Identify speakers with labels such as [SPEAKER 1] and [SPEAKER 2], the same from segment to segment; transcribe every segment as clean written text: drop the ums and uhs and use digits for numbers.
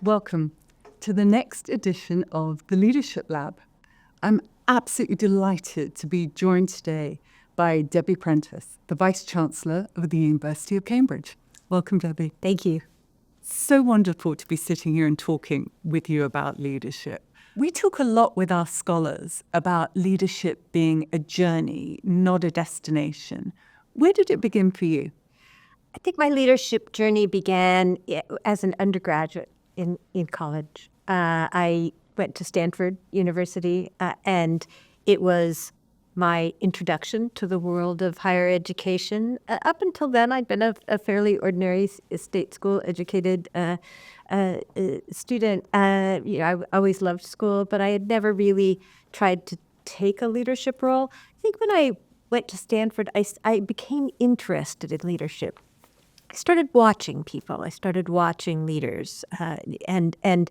[SPEAKER 1] Welcome to the next edition of the Leadership Lab. I'm absolutely delighted to be joined today by Debbie Prentice, the Vice-Chancellor of the University of Cambridge. Welcome, Debbie.
[SPEAKER 2] Thank you.
[SPEAKER 1] So wonderful to be sitting here and talking with you about leadership. We talk a lot with our scholars about leadership being a journey, not a destination. Where did it begin for you?
[SPEAKER 2] I think my leadership journey began as an undergraduate in college. I went to Stanford University, and it was my introduction to the world of higher education. Up until then, I'd been a fairly ordinary state school educated student. I always loved school, but I had never really tried to take a leadership role. I think when I went to Stanford, I became interested in leadership. I started watching people. I started watching leaders and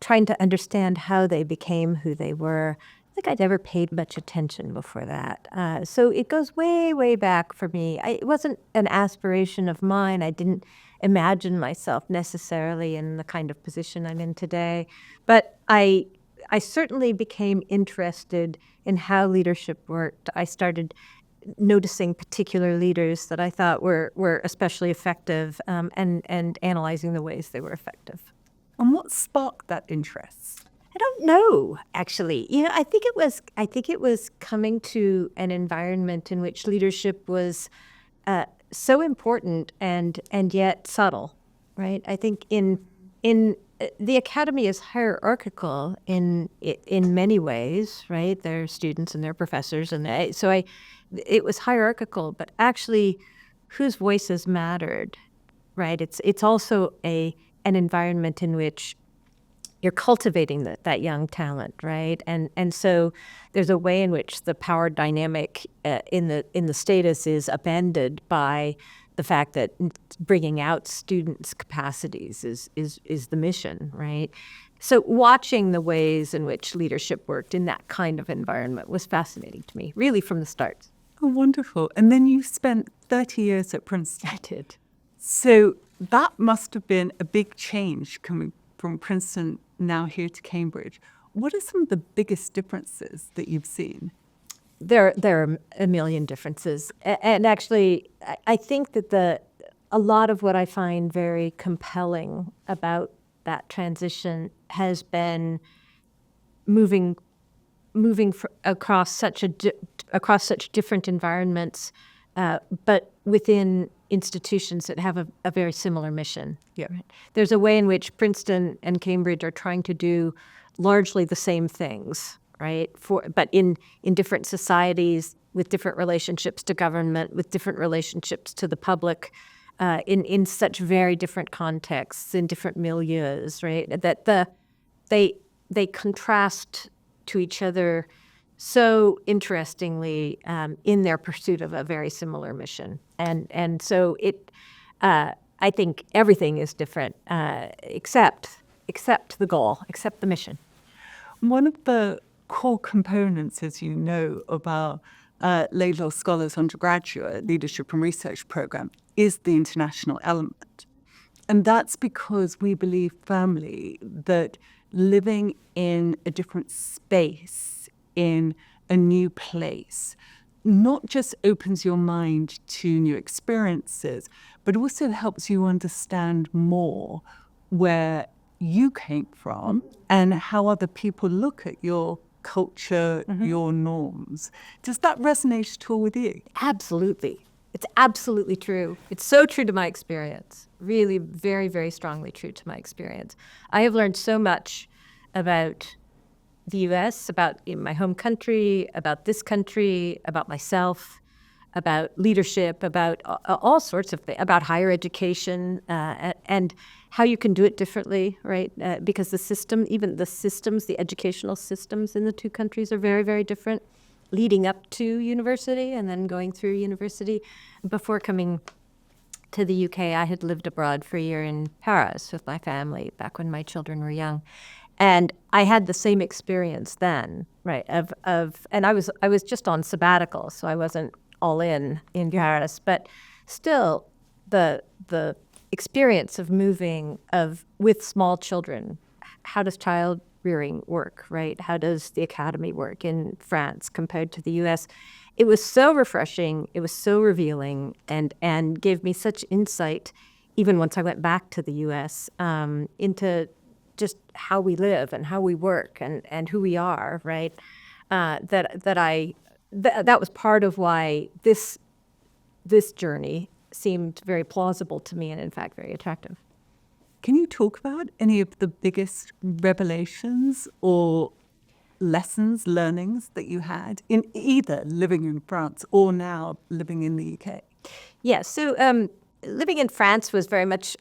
[SPEAKER 2] trying to understand how they became who they were. I think I'd never paid much attention before that. So it goes way, way back for me. It wasn't an aspiration of mine. I didn't imagine myself necessarily in the kind of position I'm in today. But I certainly became interested in how leadership worked. I started noticing particular leaders that I thought were especially effective and analyzing the ways they were effective.
[SPEAKER 1] And what sparked that interest?
[SPEAKER 2] I don't know, actually. I think it was coming to an environment in which leadership was so important and yet subtle, right? I think in the academy is hierarchical in many ways, right? There are students and there are professors, and it was hierarchical, but actually, whose voices mattered, right? It's also an environment in which you're cultivating that young talent, right? And so there's a way in which the power dynamic in the status is upended by the fact that bringing out students' capacities is the mission, right? So watching the ways in which leadership worked in that kind of environment was fascinating to me, really from the start.
[SPEAKER 1] Oh, wonderful. And then you spent 30 years at Princeton.
[SPEAKER 2] I did.
[SPEAKER 1] So that must have been a big change coming from Princeton now here to Cambridge. What are some of the biggest differences that you've seen?
[SPEAKER 2] There are a million differences. And actually, I think that a lot of what I find very compelling about that transition has been moving across such different environments, but within institutions that have a very similar mission.
[SPEAKER 1] Yeah.
[SPEAKER 2] Right? There's a way in which Princeton and Cambridge are trying to do largely the same things, right? But in different societies, with different relationships to government, with different relationships to the public, in such very different contexts, in different milieus, right? That they contrast to each other so interestingly in their pursuit of a very similar mission. And so I think everything is different except the goal, except the mission.
[SPEAKER 1] One of the core components, as you know, of our Laidlaw Scholars Undergraduate Leadership and Research Program is the international element. And that's because we believe firmly that living in a different space, in a new place, not just opens your mind to new experiences, but also helps you understand more where you came from and how other people look at your culture, your norms. Does that resonate at all with you?
[SPEAKER 2] Absolutely. It's absolutely true. It's so true to my experience. Really very, very strongly true to my experience. I have learned so much about the U.S., about my home country, about this country, about myself, about leadership, about all sorts of things, about higher education, and how you can do it differently, right? Because the educational systems in the two countries are very, very different, leading up to university and then going through university. Before coming to the UK, I had lived abroad for a year in Paris with my family back when my children were young. And I had the same experience then, right? And I was just on sabbatical, so I wasn't all in Paris, but still the experience of moving with small children. How does child rearing work, right? How does the academy work in France compared to the U.S.? It was so refreshing. It was so revealing, and gave me such insight, even once I went back to the U.S., into just how we live and how we work and who we are, right? That was part of why this journey seemed very plausible to me and, in fact, very attractive.
[SPEAKER 1] Can you talk about any of the biggest revelations or lessons, learnings that you had in either living in France or now living in the UK?
[SPEAKER 2] Yeah, so living in France was very much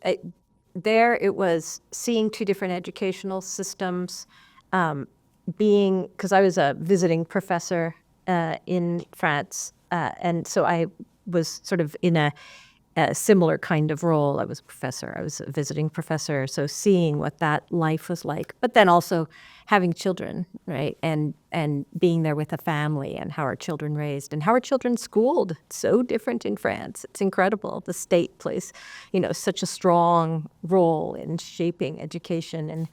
[SPEAKER 2] there. It was seeing two different educational systems, because I was a visiting professor in France, and so I was sort of in a similar kind of role. I was a professor. I was a visiting professor. So seeing what that life was like, but then also having children, right? And being there with a family and how are children raised and how are children schooled. It's so different in France. It's incredible. The state plays, such a strong role in shaping education in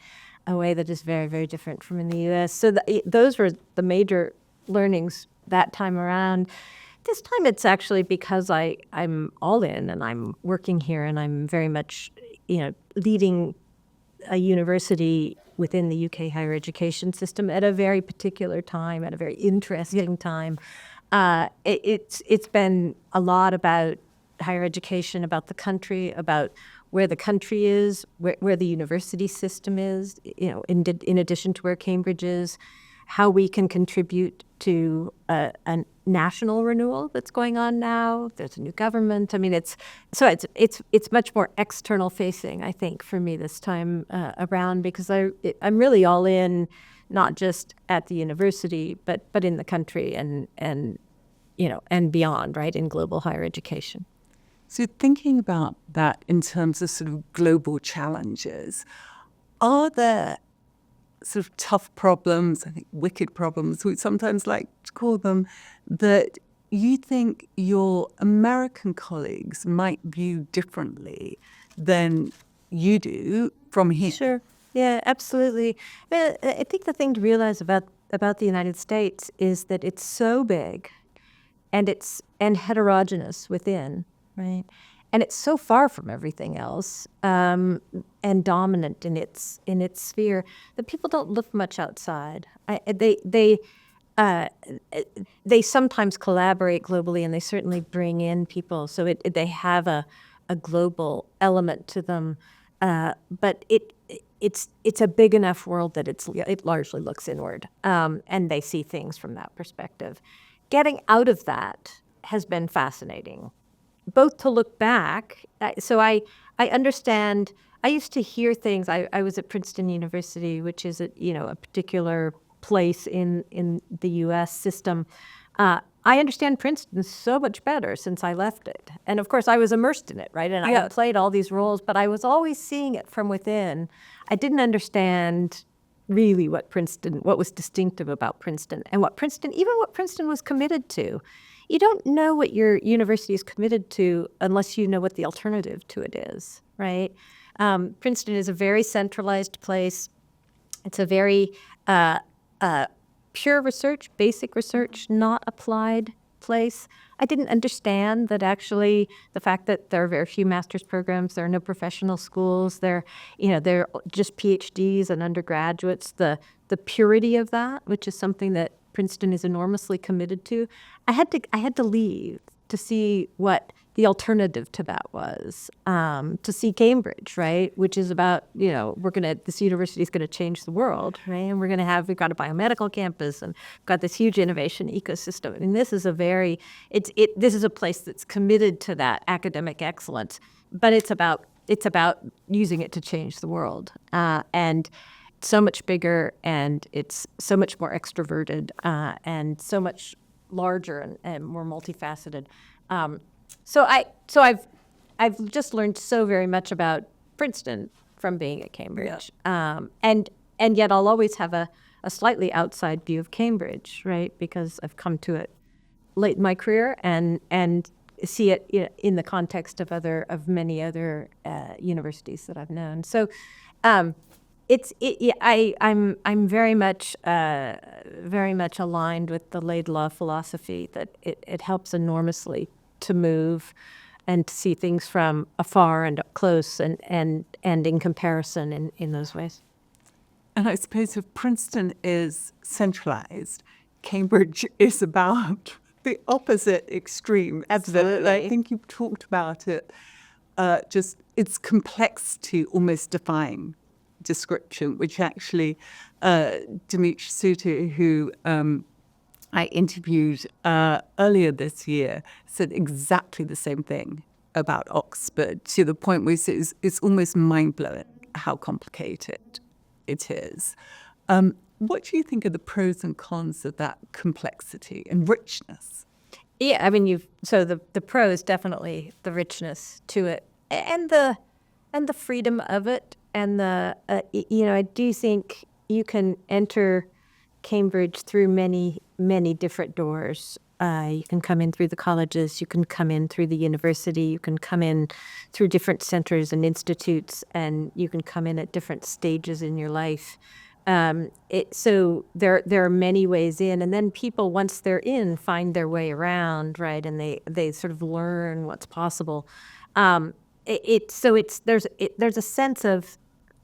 [SPEAKER 2] a way that is very, very different from in the U.S. So those were the major learnings that time around. This time it's actually because I'm all in and I'm working here and I'm very much, leading a university within the UK higher education system at a very particular time, at a very interesting time. It's been a lot about higher education, about the country, about where the country is, where the university system is, in addition to where Cambridge is, how we can contribute to a national renewal that's going on now. There's a new government. I mean, it's much more external facing, I think, for me this time around, because I'm really all in, not just at the university, but in the country and beyond, right, in global higher education.
[SPEAKER 1] So thinking about that in terms of sort of global challenges, are there sort of tough problems, I think wicked problems, we sometimes like to call them, that you think your American colleagues might view differently than you do from here?
[SPEAKER 2] Sure. Yeah, absolutely. I think the thing to realize about the United States is that it's so big and heterogeneous within, right? And it's so far from everything else, and dominant in its sphere, that people don't look much outside. They sometimes collaborate globally, and they certainly bring in people. So they have a global element to them, but it's a big enough world that it largely looks inward, and they see things from that perspective. Getting out of that has been fascinating. Both to look back, so I understand. I used to hear things. I was at Princeton University, which is a particular place in the U.S. system. I understand Princeton so much better since I left it, and of course I was immersed in it, right? And I played all these roles, but I was always seeing it from within. I didn't understand really what was distinctive about Princeton, and what Princeton was committed to. You don't know what your university is committed to unless you know what the alternative to it is, right? Princeton is a very centralized place. It's a very pure research, basic research, not applied place. I didn't understand that actually the fact that there are very few master's programs, there are no professional schools, they're just PhDs and undergraduates, the purity of that, which is something that Princeton is enormously committed to. I had to leave to see what the alternative to that was, to see Cambridge, right, which is about, this university is going to change the world, right, and we've got a biomedical campus and we've got this huge innovation ecosystem. I mean, this is this is a place that's committed to that academic excellence, but it's about using it to change the world, and so much bigger, and it's so much more extroverted, and so much larger and more multifaceted. So I've just learned so very much about Princeton from being at Cambridge, and yet I'll always have a slightly outside view of Cambridge, right? Because I've come to it late in my career, and see it in the context of many other universities that I've known. So I'm very much aligned with the Laidlaw philosophy that it helps enormously to move and to see things from afar and up close and in comparison in those ways.
[SPEAKER 1] And I suppose if Princeton is centralized, Cambridge is about the opposite extreme.
[SPEAKER 2] Absolutely.
[SPEAKER 1] I think you've talked about it, just its complexity almost defying description, which actually Dimitri Suter, who I interviewed earlier this year, said exactly the same thing about Oxford, to the point where it's almost mind-blowing how complicated it is. What do you think are the pros and cons of that complexity and richness?
[SPEAKER 2] Yeah, I mean, so the pro is definitely the richness to it, and the freedom of it, and I do think you can enter Cambridge through many different doors. You can come in through the colleges, you can come in through the university, you can come in through different centers and institutes, and you can come in at different stages in your life. So there are many ways in, and then people, once they're in, find their way around, right? And they sort of learn what's possible. There's a sense of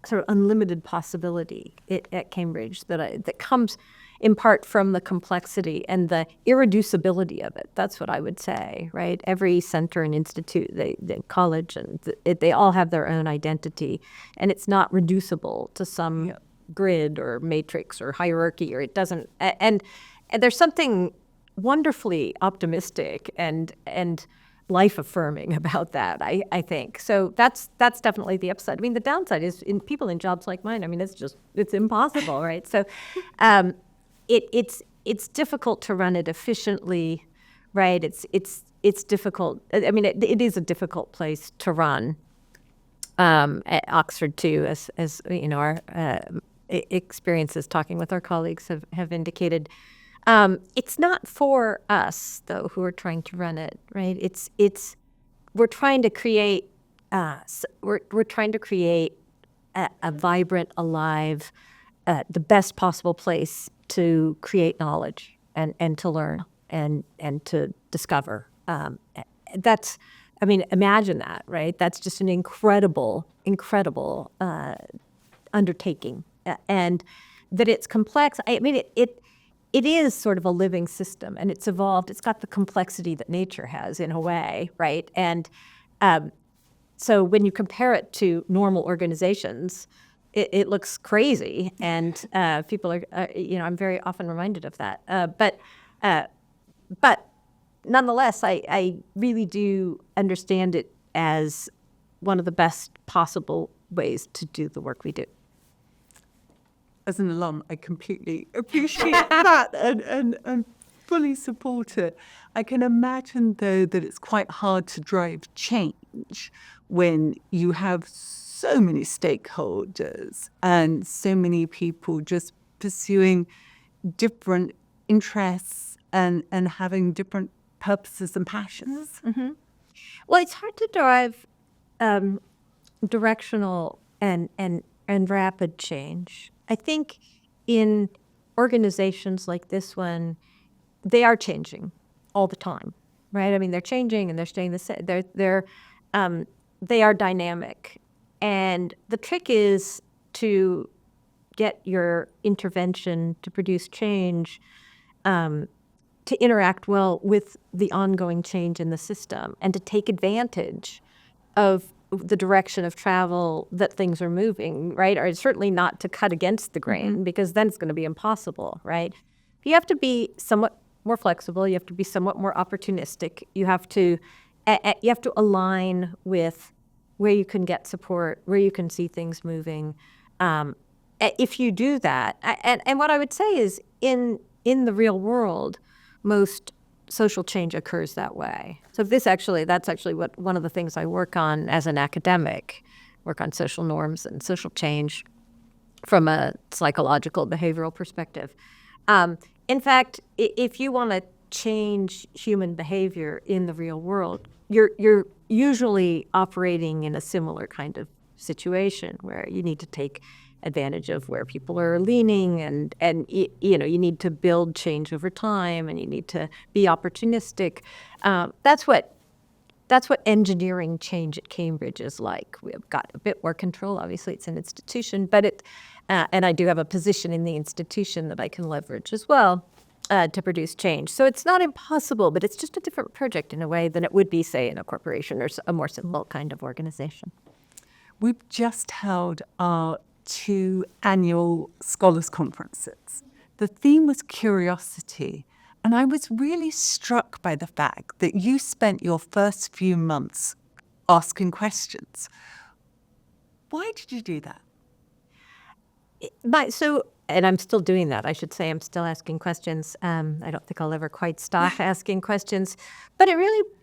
[SPEAKER 2] sort of unlimited possibility at Cambridge that comes in part from the complexity and the irreducibility of it. That's what I would say, right? Every center and institute, the college, and they all have their own identity, and it's not reducible to some grid or matrix or hierarchy, or it doesn't. And there's something wonderfully optimistic and life affirming about that, I think. So that's definitely the upside. I mean, the downside is in people in jobs like mine. I mean, it's impossible, right? So it's difficult to run it efficiently, right? It's difficult. I mean, it is a difficult place to run. At Oxford too, as you know, our experiences talking with our colleagues have indicated. It's not for us though who are trying to run it, right? We're trying to create we're trying to create a vibrant, alive, the best possible place to create knowledge and to learn and to discover. Imagine that, right? That's just an incredible undertaking, and that it's complex. I mean, it is sort of a living system, and it's evolved. It's got the complexity that nature has in a way, right? And so when you compare it to normal organizations, it looks crazy, and people are, I'm very often reminded of that. But nonetheless, I really do understand it as one of the best possible ways to do the work we do.
[SPEAKER 1] As an alum, I completely appreciate that and fully support it. I can imagine, though, that it's quite hard to drive change when you have so many stakeholders and so many people just pursuing different interests and having different purposes and passions.
[SPEAKER 2] Mm-hmm. Well, it's hard to drive directional and rapid change. I think in organizations like this one, they are changing all the time, right? I mean, they're changing and they're staying the same. They are dynamic, and the trick is to get your intervention to produce change, to interact well with the ongoing change in the system, and to take advantage of the direction of travel that things are moving, right? Or certainly not to cut against the grain, because then it's going to be impossible, right? You have to be somewhat more flexible. You have to be somewhat more opportunistic. You have to align with where you can get support, where you can see things moving. If you do that, and what I would say is in the real world, most social change occurs that way. So that's actually what one of the things I work on as an academic, work on social norms and social change from a psychological behavioral perspective. In fact, if you want to change human behavior in the real world, you're usually operating in a similar kind of situation where you need to take advantage of where people are leaning, and you know, you need to build change over time, and you need to be opportunistic. That's what engineering change at Cambridge is like. We've got a bit more control. Obviously, it's an institution, but and I do have a position in the institution that I can leverage as well to produce change. So it's not impossible, but it's just a different project in a way than it would be, say, in a corporation or a more simple kind of organization.
[SPEAKER 1] We've just held our 2 annual scholars conferences. The theme was curiosity. And I was really struck by the fact that you spent your first few months asking questions. Why did you do that?
[SPEAKER 2] And I'm still doing that. I should say I'm still asking questions. I don't think I'll ever quite stop asking questions. But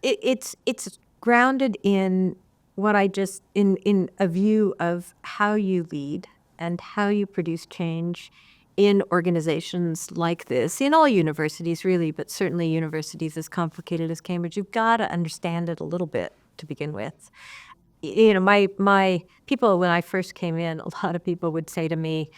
[SPEAKER 2] it's grounded in what in a view of how you lead and how you produce change in organizations like this, in all universities really, but certainly universities as complicated as Cambridge. You've got to understand it a little bit to begin with. You know, my people, when I first came in, a lot of people would say to me,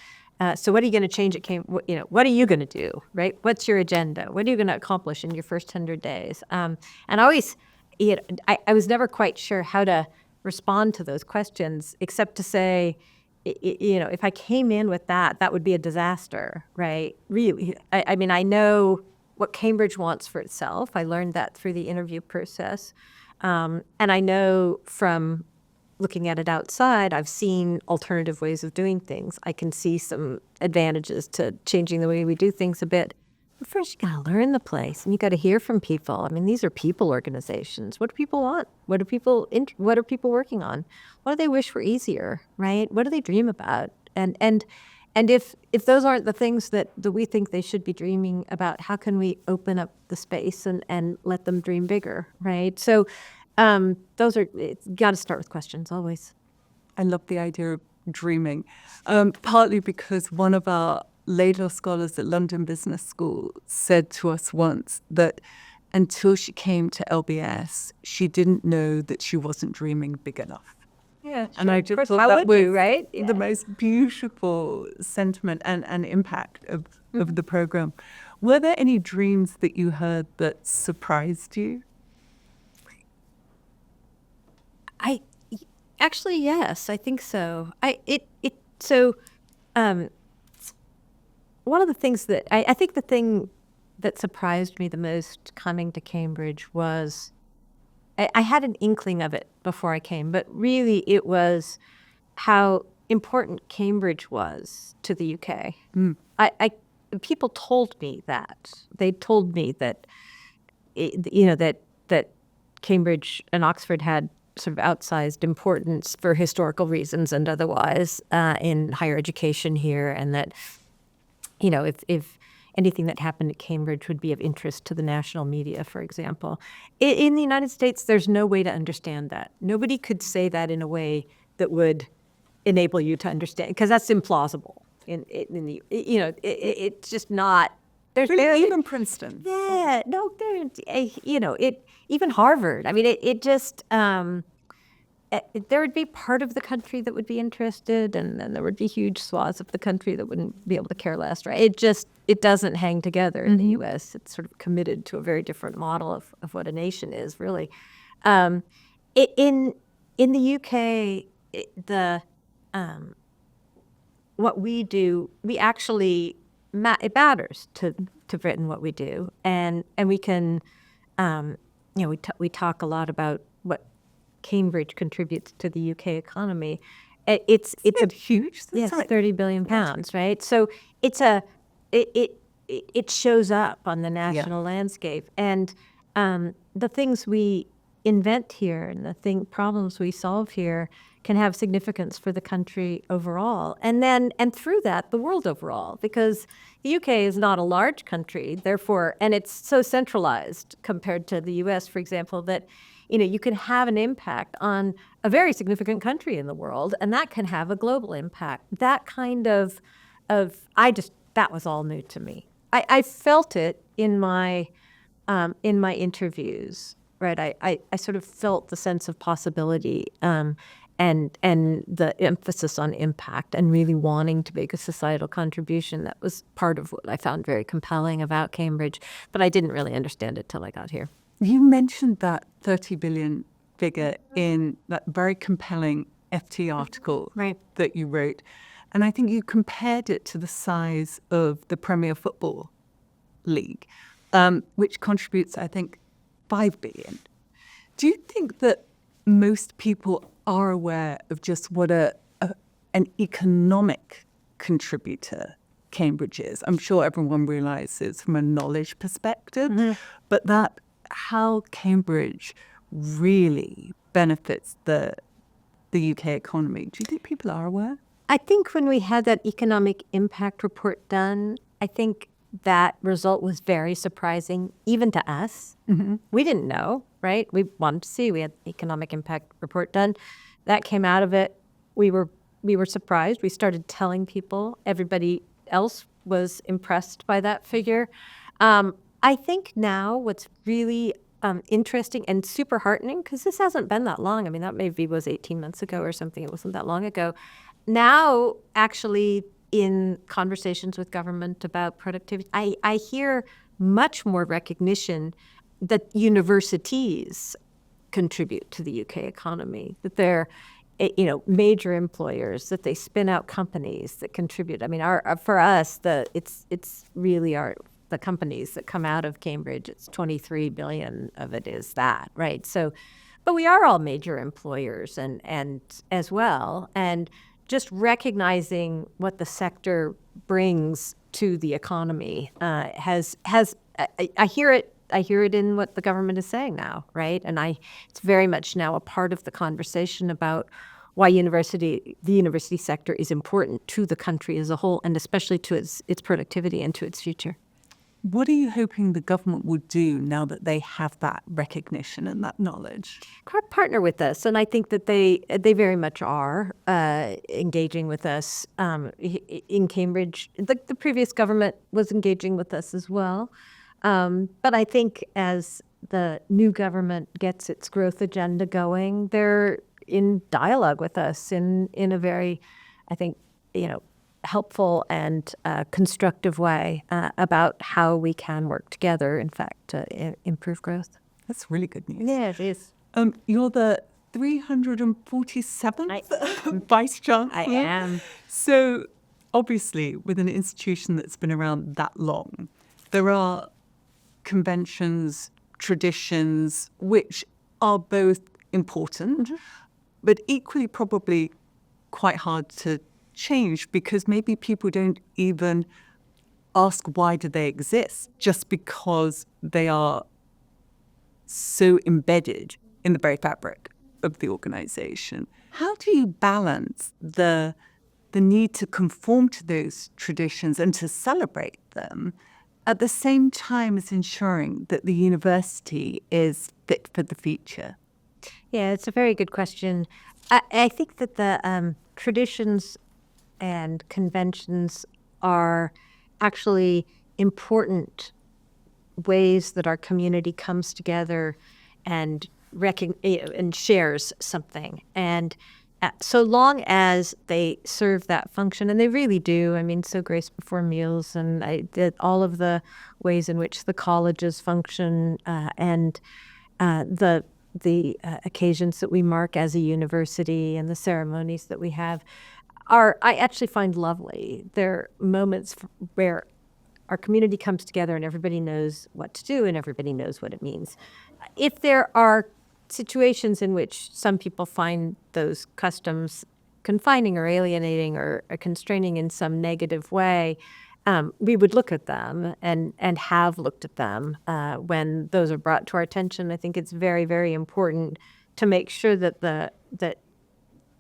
[SPEAKER 2] so what are you going to change at Cambridge? You know, what are you going to do, right? What's your agenda? What are you going to accomplish in your first 100 days? And I always, I was never quite sure how to respond to those questions, except to say, you know, if I came in with that would be a disaster, right? Really. I mean, I know what Cambridge wants for itself. I learned that through the interview process. And I know from looking at it outside, I've seen alternative ways of doing things. I can see some advantages to changing the way we do things a bit. But first, you got to learn the place, and you got to hear from people. I mean, these are people organizations. What do people want? What are people working on? What do they wish were easier, right? What do they dream about? And if those aren't the things that we think they should be dreaming about, how can we open up the space and let them dream bigger, right? So it's got to start with questions always.
[SPEAKER 1] I love the idea of dreaming, partly because one of our Laidlaw scholars at London Business School said to us once that until she came to LBS, she didn't know that she wasn't dreaming big enough.
[SPEAKER 2] Yeah,
[SPEAKER 1] and I just thought that was right? The most beautiful sentiment and impact of the program. Were there any dreams that you heard that surprised you?
[SPEAKER 2] Actually, yes, I think so. One of the things that I think the thing that surprised me the most coming to Cambridge was I had an inkling of it before I came, but really it was how important Cambridge was to the UK. People told me that. They told me that that Cambridge and Oxford had sort of outsized importance for historical reasons and otherwise in higher education here, and that, you know, if anything that happened at Cambridge would be of interest to the national media, for example. In the United States, there's no way to understand that. Nobody could say that in a way that would enable you to understand, because that's implausible. It's just not.
[SPEAKER 1] There's even Princeton.
[SPEAKER 2] Yeah, no, even Harvard. I mean, it just, there would be part of the country that would be interested, and then there would be huge swaths of the country that wouldn't be able to care less, right? It doesn't hang together in the U.S. It's sort of committed to a very different model of what a nation is, really. In the U.K., what we do, we actually, it matters to Britain what we do, and we can, we talk a lot about what Cambridge contributes to the UK economy. It's
[SPEAKER 1] huge.
[SPEAKER 2] Yes, like £30 billion, right? So it shows up on the national landscape, and the things we invent here and the problems we solve here can have significance for the country overall, and through that, the world overall, because the UK is not a large country, therefore, and it's so centralized compared to the US, for example, that you can have an impact on a very significant country in the world, and that can have a global impact. That kind of that was all new to me. I felt it in my in my interviews, right? I sort of felt the sense of possibility and the emphasis on impact and really wanting to make a societal contribution. That was part of what I found very compelling about Cambridge, but I didn't really understand it till I got here.
[SPEAKER 1] You mentioned that 30 billion figure in that very compelling FT article
[SPEAKER 2] Right.
[SPEAKER 1] that you wrote. And I think you compared it to the size of the Premier Football League, which contributes, I think, 5 billion. Do you think that most people are aware of just what an economic contributor Cambridge is? I'm sure everyone realizes from a knowledge perspective, but that how Cambridge really benefits the UK economy. Do you think people are aware?
[SPEAKER 2] I think when we had that economic impact report done, I think that result was very surprising, even to us. We didn't know, right? We wanted to see. We had the economic impact report done. That came out of it. We were surprised. We started telling people. Everybody else was impressed by that figure. I think now what's really interesting and super heartening, because this hasn't been that long. I mean, that maybe was 18 months ago or something. It wasn't that long ago. Now, actually, in conversations with government about productivity, I hear much more recognition that universities contribute to the UK economy, that they're major employers, that they spin out companies that contribute. I mean, for us, it's really the companies that come out of Cambridge. It's 23 billion of it is that, right? So, but we are all major employers and as well, and just recognizing what the sector brings to the economy has I hear it. I hear it in what the government is saying now, right? And it's very much now a part of the conversation about why the university sector is important to the country as a whole, and especially to its productivity and to its future.
[SPEAKER 1] What are you hoping the government will do now that they have that recognition and that knowledge?
[SPEAKER 2] Partner with us, and I think that they very much are engaging with us in Cambridge. The previous government was engaging with us as well, but I think as the new government gets its growth agenda going, they're in dialogue with us in a very, I think, helpful and constructive way about how we can work together, in fact, to improve growth.
[SPEAKER 1] That's really good news.
[SPEAKER 2] Yeah, it is.
[SPEAKER 1] You're the 347th Vice-Chancellor.
[SPEAKER 2] I am.
[SPEAKER 1] So obviously, with an institution that's been around that long, there are conventions, traditions, which are both important, but equally probably quite hard to change because maybe people don't even ask why do they exist, just because they are so embedded in the very fabric of the organization. How do you balance the need to conform to those traditions and to celebrate them at the same time as ensuring that the university is fit for the future?
[SPEAKER 2] Yeah, it's a very good question. I think that the traditions and conventions are actually important ways that our community comes together and shares something. And so long as they serve that function, and they really do. I mean, so Grace Before Meals, and I did all of the ways in which the colleges function, and the occasions that we mark as a university and the ceremonies that we have I actually find lovely. They're moments where our community comes together and everybody knows what to do and everybody knows what it means. If there are situations in which some people find those customs confining or alienating or constraining in some negative way, we would look at them and have looked at them when those are brought to our attention. I think it's very, very important to make sure that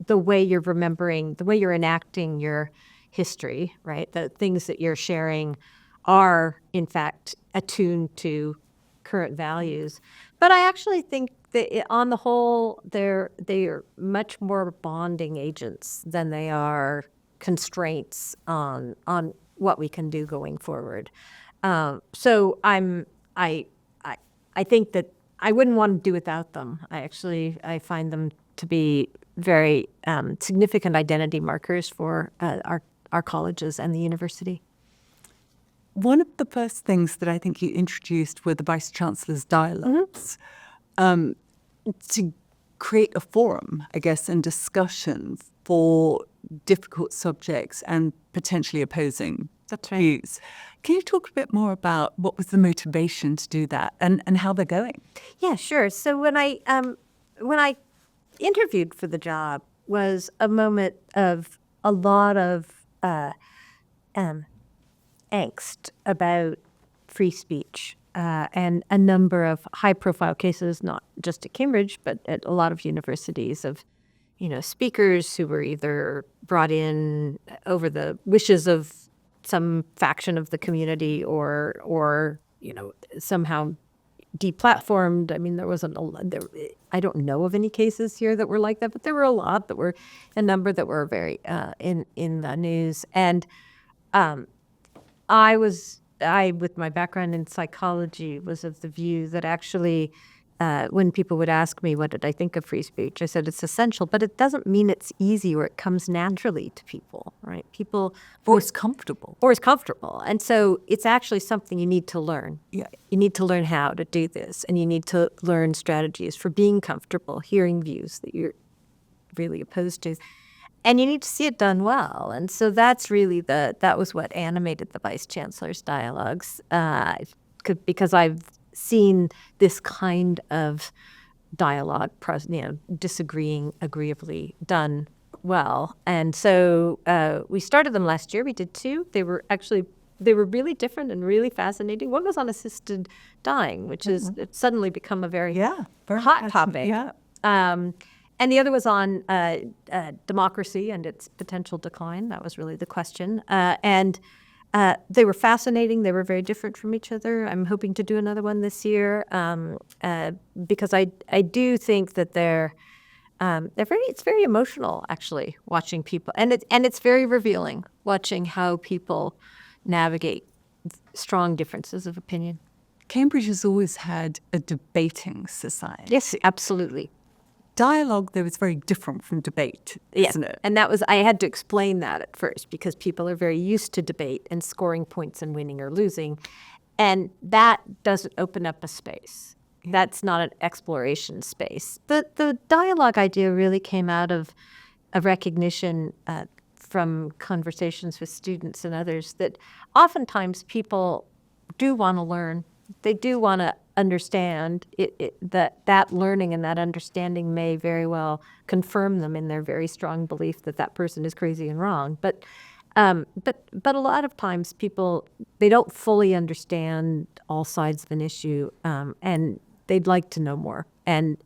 [SPEAKER 2] the way you're remembering, the way you're enacting your history, right? The things that you're sharing are, in fact, attuned to current values. But I actually think that on the whole, they are much more bonding agents than they are constraints on what we can do going forward. So I I think that I wouldn't want to do without them. I find them to be very significant identity markers for our colleges and the university.
[SPEAKER 1] One of the first things that I think you introduced were the Vice-Chancellor's dialogues, to create a forum, I guess, and discussion for difficult subjects and potentially opposing views. Can you talk a bit more about what was the motivation to do that and how they're going?
[SPEAKER 2] Yeah, sure. So when I interviewed for the job was a moment of a lot of angst about free speech and a number of high-profile cases, not just at Cambridge, but at a lot of universities of, speakers who were either brought in over the wishes of some faction of the community or somehow deplatformed. I mean, I don't know of any cases here that were like that, but there were a number that were very in the news. And I, with my background in psychology, was of the view that actually when people would ask me, what did I think of free speech? I said it's essential, but it doesn't mean it's easy or it comes naturally to people, right?
[SPEAKER 1] Or it's comfortable.
[SPEAKER 2] Or it's comfortable. And so it's actually something you need to learn.
[SPEAKER 1] Yeah.
[SPEAKER 2] You need to learn how to do this, and you need to learn strategies for being comfortable, hearing views that you're really opposed to. And you need to see it done well. And so that's really that was what animated the Vice-Chancellor's dialogues, because I've seen this kind of dialogue, disagreeing agreeably done well. And so we started them last year. We did 2. They were really different and really fascinating. One was on assisted dying, which is it's suddenly become a very hot topic.
[SPEAKER 1] Yeah.
[SPEAKER 2] And the other was on democracy and its potential decline. That was really the question. And they were fascinating. They were very different from each other. I'm hoping to do another one this year because I do think that it's very emotional, actually, watching people. And it's very revealing, watching how people navigate strong differences of opinion.
[SPEAKER 1] Cambridge has always had a debating society.
[SPEAKER 2] Yes, absolutely.
[SPEAKER 1] Dialogue, though, is very different from debate, isn't it?
[SPEAKER 2] And I had to explain that at first because people are very used to debate and scoring points and winning or losing. And that doesn't open up a space. That's not an exploration space. The dialogue idea really came out of a recognition from conversations with students and others that oftentimes people do want to learn. They do want to understand that learning and that understanding may very well confirm them in their very strong belief that person is crazy and wrong. But a lot of times people, they don't fully understand all sides of an issue, and they'd like to know more. And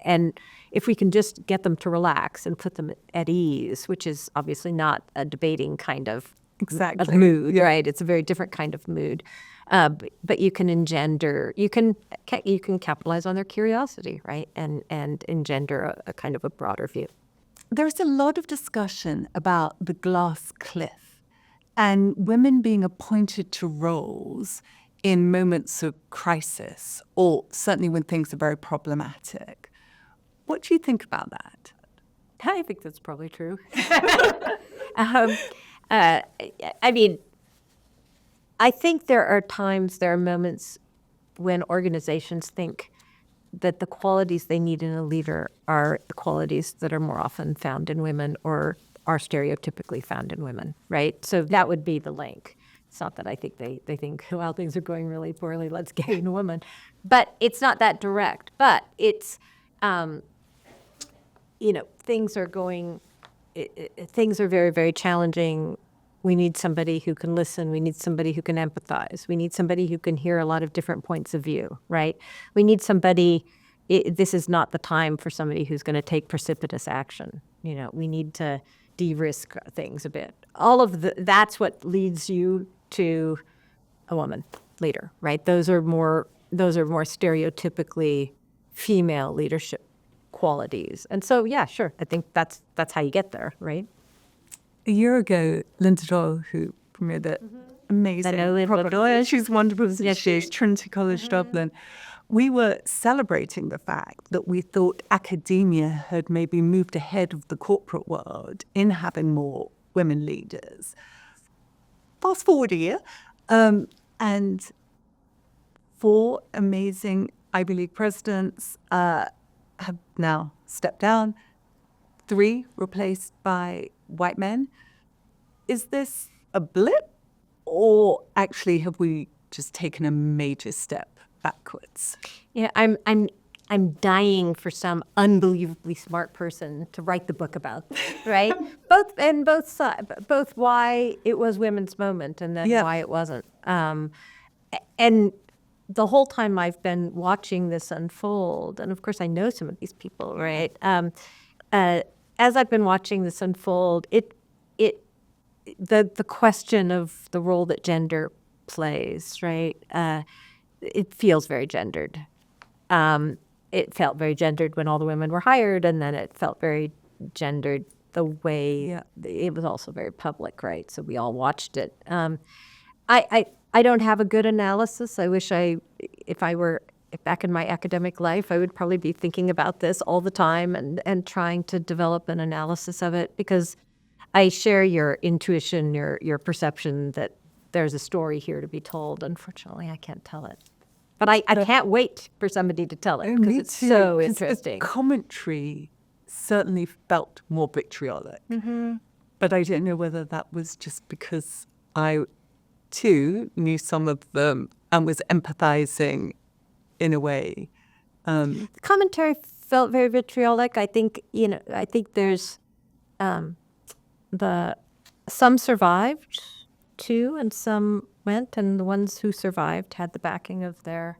[SPEAKER 2] if we can just get them to relax and put them at ease, which is obviously not a debating kind of mood, right? It's a very different kind of mood. But you can capitalize on their curiosity, right? And engender a kind of a broader view.
[SPEAKER 1] There's a lot of discussion about the glass cliff and women being appointed to roles in moments of crisis, or certainly when things are very problematic. What do you think about that?
[SPEAKER 2] I think that's probably true. I mean, I think there are moments when organizations think that the qualities they need in a leader are the qualities that are more often found in women or are stereotypically found in women, right? So that would be the link. It's not that I think they think, well, things are going really poorly, let's gain a woman. But it's not that direct. But it's, things are very, very challenging. We need somebody who can listen. We need somebody who can empathize. We need somebody who can hear a lot of different points of view, right? We need somebody, this is not the time for somebody who's going to take precipitous action. We need to de-risk things a bit. That's what leads you to a woman leader, right? Those are more stereotypically female leadership qualities. And so, yeah, sure. I think that's how you get there, right?
[SPEAKER 1] A year ago, Linda Doyle, who premiered that amazing
[SPEAKER 2] Linda Doyle.
[SPEAKER 1] she's wonderful, isn't she? Trinity College, Dublin, we were celebrating the fact that we thought academia had maybe moved ahead of the corporate world in having more women leaders. Fast forward a year, and 4 amazing Ivy League presidents have now stepped down, 3 replaced by white men. Is this a blip, or actually have we just taken a major step backwards?
[SPEAKER 2] Yeah, I'm dying for some unbelievably smart person to write the book about this, right? both sides, both why it was women's moment and then why it wasn't. And the whole time I've been watching this unfold, and of course I know some of these people, right? As I've been watching this unfold, the question of the role that gender plays, right? It feels very gendered. It felt very gendered when all the women were hired, and then it felt very gendered the way it was also very public, right? So we all watched it. I don't have a good analysis. I wish if I were back in my academic life, I would probably be thinking about this all the time and trying to develop an analysis of it, because I share your intuition, your perception that there's a story here to be told. Unfortunately, I can't tell it. But I can't wait for somebody to tell it, because it's so interesting.
[SPEAKER 1] The commentary certainly felt more vitriolic. But I don't know whether that was just because I, too, knew some of them and was empathizing in a way.
[SPEAKER 2] The commentary felt very vitriolic. I think there's some survived too, and some went, and the ones who survived had the backing of their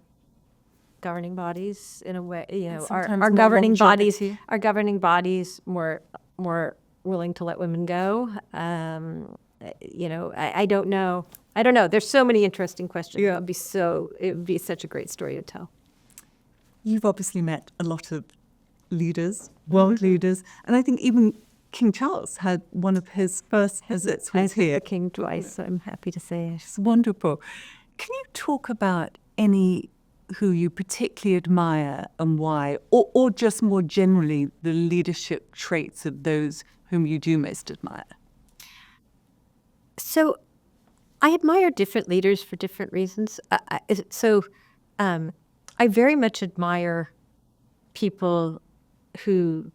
[SPEAKER 2] governing bodies in a way. Our governing bodies more willing to let women go. I don't know. There's so many interesting questions.
[SPEAKER 1] Yeah.
[SPEAKER 2] It would be such a great story to tell.
[SPEAKER 1] You've obviously met a lot of leaders, world leaders, and I think even King Charles had one of his first visits was here.
[SPEAKER 2] The king twice, I'm happy to say.
[SPEAKER 1] It's wonderful. Can you talk about any who you particularly admire and why, or just more generally the leadership traits of those whom you do most admire?
[SPEAKER 2] So I admire different leaders for different reasons. I very much admire people who,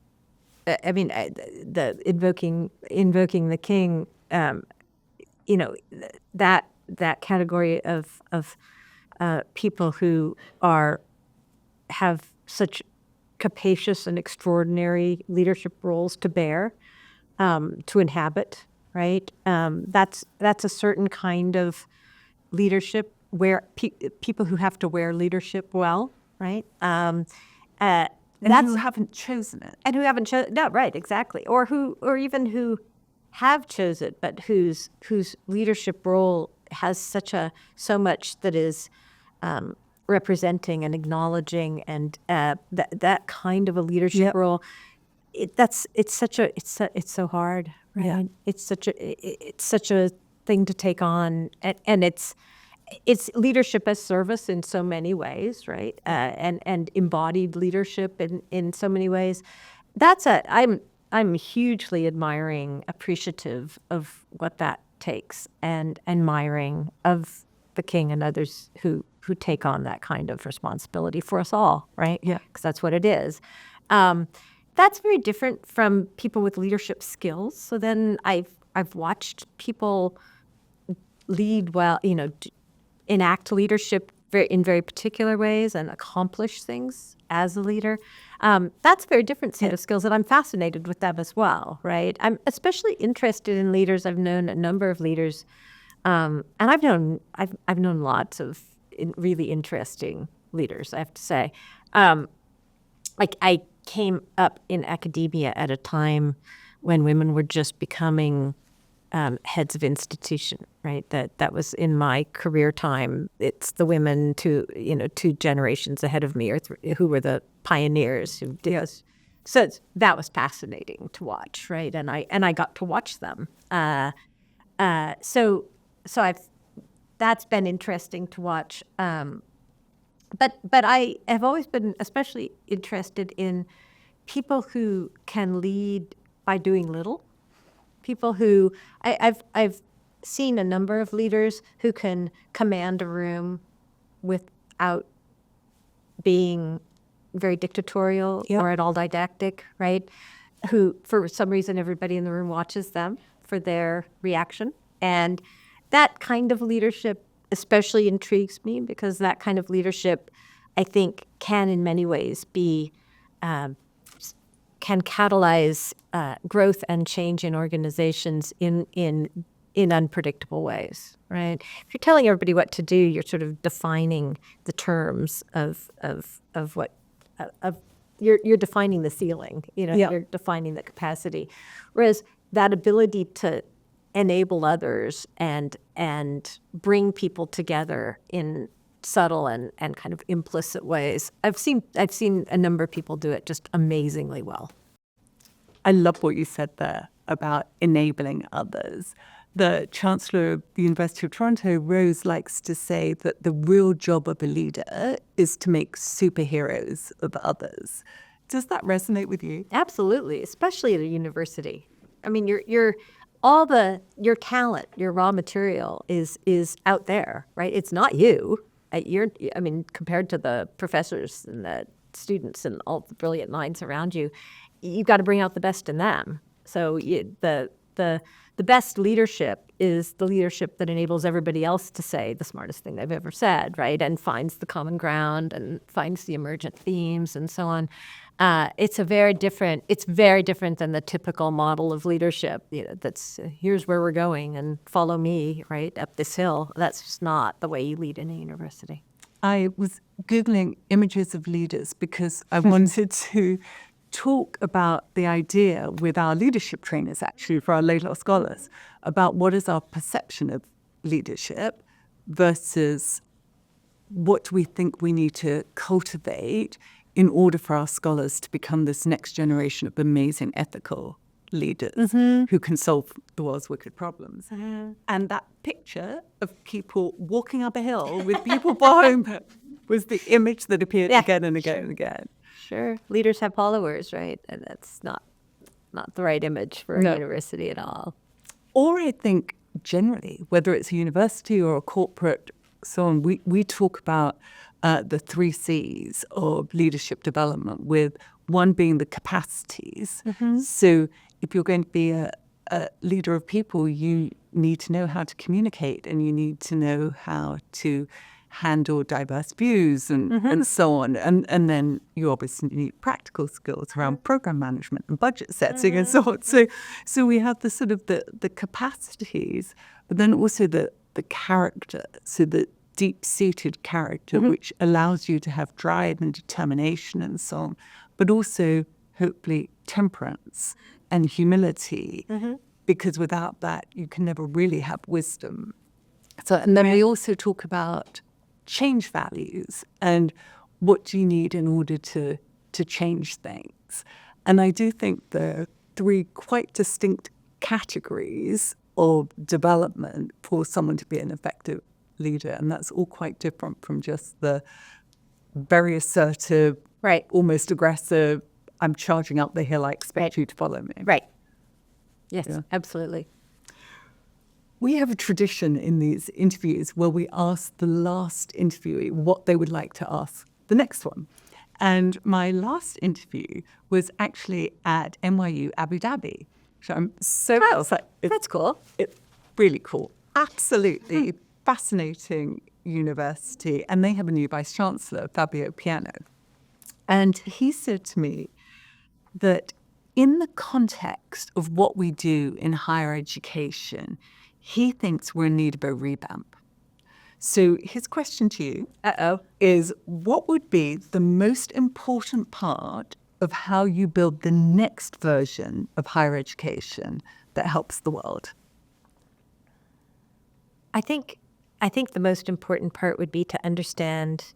[SPEAKER 2] the invoking the king, that category of people who have such capacious and extraordinary leadership roles to bear, to inhabit, right? That's a certain kind of leadership where people who have to wear leadership well, right?
[SPEAKER 1] And who haven't chosen it.
[SPEAKER 2] And who haven't chosen, no, right, exactly. Or even who have chosen it, but whose leadership role has so much that is representing and acknowledging, and that kind of a leadership role. It's so hard, right?
[SPEAKER 1] Yeah.
[SPEAKER 2] It's such a thing to take on, and it's leadership as service in so many ways, right? And embodied leadership in so many ways. I'm hugely appreciative of what that takes, and admiring of the king and others who take on that kind of responsibility for us all, right?
[SPEAKER 1] Yeah.
[SPEAKER 2] Because that's what it is. That's very different from people with leadership skills. So then I've watched people lead well, enact leadership in very particular ways and accomplish things as a leader. That's a very different set of skills, and I'm fascinated with them as well, right? I'm especially interested in leaders. I've known a number of leaders, and I've known lots of really interesting leaders, I have to say. I came up in academia at a time when women were just becoming heads of institution, right? That was in my career time. It's the women two generations ahead of me, who were the pioneers who did this. So that was fascinating to watch, right? And I got to watch them. So that's been interesting to watch. But I have always been especially interested in people who can lead by doing little. People who I've seen a number of leaders who can command a room without being very dictatorial or at all didactic, right? Who, for some reason, everybody in the room watches them for their reaction. And that kind of leadership especially intrigues me because that kind of leadership, I think, can in many ways be, can catalyze growth and change in organizations in unpredictable ways, right? If you're telling everybody what to do, you're sort of defining the terms of what of you're defining the ceiling, you're defining the capacity. Whereas that ability to enable others and bring people together in subtle and kind of implicit ways. I've seen a number of people do it just amazingly well.
[SPEAKER 1] I love what you said there about enabling others. The Chancellor of the University of Toronto, Rose, likes to say that the real job of a leader is to make superheroes of others. Does that resonate with you?
[SPEAKER 2] Absolutely, especially at a university. I mean, your talent, your raw material is out there, right? It's not you. Compared to the professors and the students and all the brilliant minds around you, you've got to bring out the best in them. So the best leadership is the leadership that enables everybody else to say the smartest thing they've ever said, right? And finds the common ground and finds the emergent themes and so on. It's very different than the typical model of leadership. That's here's where we're going and follow me, right, up this hill. That's just not the way you lead in a university.
[SPEAKER 1] I was Googling images of leaders because I wanted to talk about the idea with our leadership trainers, actually, for our Laidlaw scholars, about what is our perception of leadership versus what we think we need to cultivate in order for our scholars to become this next generation of amazing ethical leaders who can solve the world's wicked problems. And that picture of people walking up a hill with people behind them was the image that appeared again and again and again.
[SPEAKER 2] Sure. Leaders have followers, right? And that's not the right image for a university at all.
[SPEAKER 1] Or I think generally, whether it's a university or a corporate, so on, we talk about the 3 C's of leadership development, with one being the capacities. So if you're going to be a leader of people, you need to know how to communicate and you need to know how to handle diverse views and so on. And then you obviously need practical skills around program management and budget setting and so on. So we have the sort of the capacities, but then also the character, so the deep-seated character, which allows you to have drive and determination and so on, but also hopefully temperance and humility, because without that you can never really have wisdom. So, and then we also talk about change values and what do you need in order to change things. And I do think there are 3 quite distinct categories of development for someone to be an effective leader, and that's all quite different from just the very assertive, almost aggressive, I'm charging up the hill, I expect you to follow me.
[SPEAKER 2] Right. Yes, absolutely.
[SPEAKER 1] We have a tradition in these interviews where we ask the last interviewee what they would like to ask the next one. And my last interview was actually at NYU Abu Dhabi. So I'm so excited.
[SPEAKER 2] That's cool.
[SPEAKER 1] It's really cool. Absolutely fascinating university. And they have a new Vice-Chancellor, Fabio Piano. And he said to me that in the context of what we do in higher education, he thinks we're in need of a revamp. So his question to you is, what would be the most important part of how you build the next version of higher education that helps the world?
[SPEAKER 2] I think the most important part would be to understand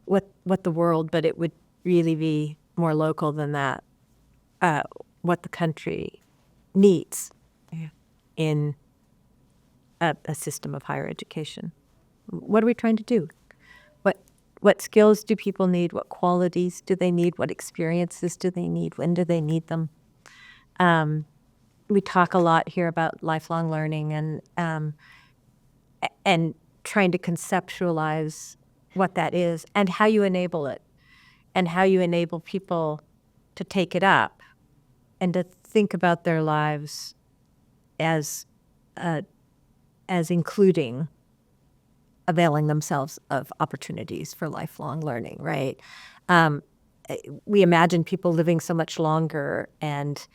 [SPEAKER 2] what the world, but it would really be more local than that, what the country needs in a system of higher education. What are we trying to do? What skills do people need? What qualities do they need? What experiences do they need? When do they need them? We talk a lot here about lifelong learning and trying to conceptualize what that is and how you enable it and how you enable people to take it up and to think about their lives as including availing themselves of opportunities for lifelong learning, right? We imagine people living so much longer and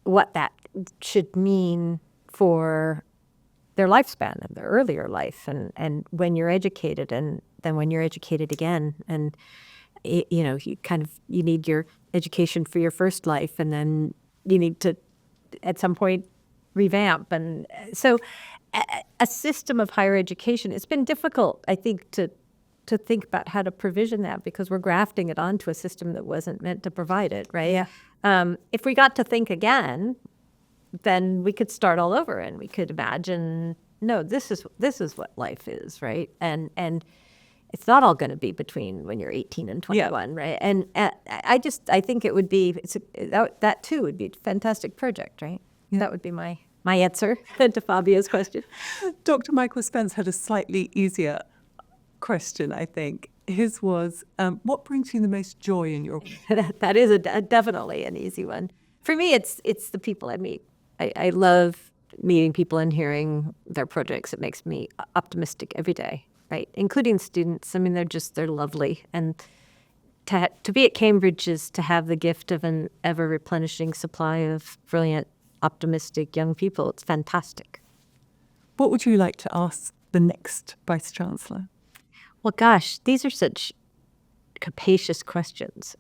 [SPEAKER 2] what that should mean for their lifespan and their earlier life and when you're educated and then when you're educated again and you need your education for your first life and then you need to at some point revamp. And so a system of higher education, it's been difficult, I think, to think about how to provision that because we're grafting it onto a system that wasn't meant to provide it, right?
[SPEAKER 1] Yeah.
[SPEAKER 2] If we got to think again, then we could start all over and we could imagine, no, this is what life is, right? And it's not all going to be between when you're 18 and 21, right? And I think it would be, that too would be a fantastic project, right? Yeah. That would be my answer to Fabia's question.
[SPEAKER 1] Dr. Michael Spence had a slightly easier question, I think. His was, what brings you the most joy in your work?
[SPEAKER 2] That is definitely an easy one. For me, it's the people I meet. I love meeting people and hearing their projects. It makes me optimistic every day, right? Including students. I mean, they're lovely. And to be at Cambridge is to have the gift of an ever-replenishing supply of brilliant, optimistic young people. It's fantastic.
[SPEAKER 1] What would you like to ask the next Vice-Chancellor?
[SPEAKER 2] Well, gosh, these are such capacious questions.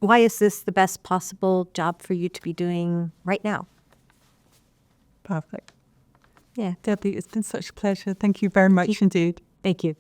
[SPEAKER 2] Why is this the best possible job for you to be doing right now?
[SPEAKER 1] Perfect.
[SPEAKER 2] Yeah.
[SPEAKER 1] Debbie, it's been such a pleasure. Thank you very much indeed.
[SPEAKER 2] Thank you.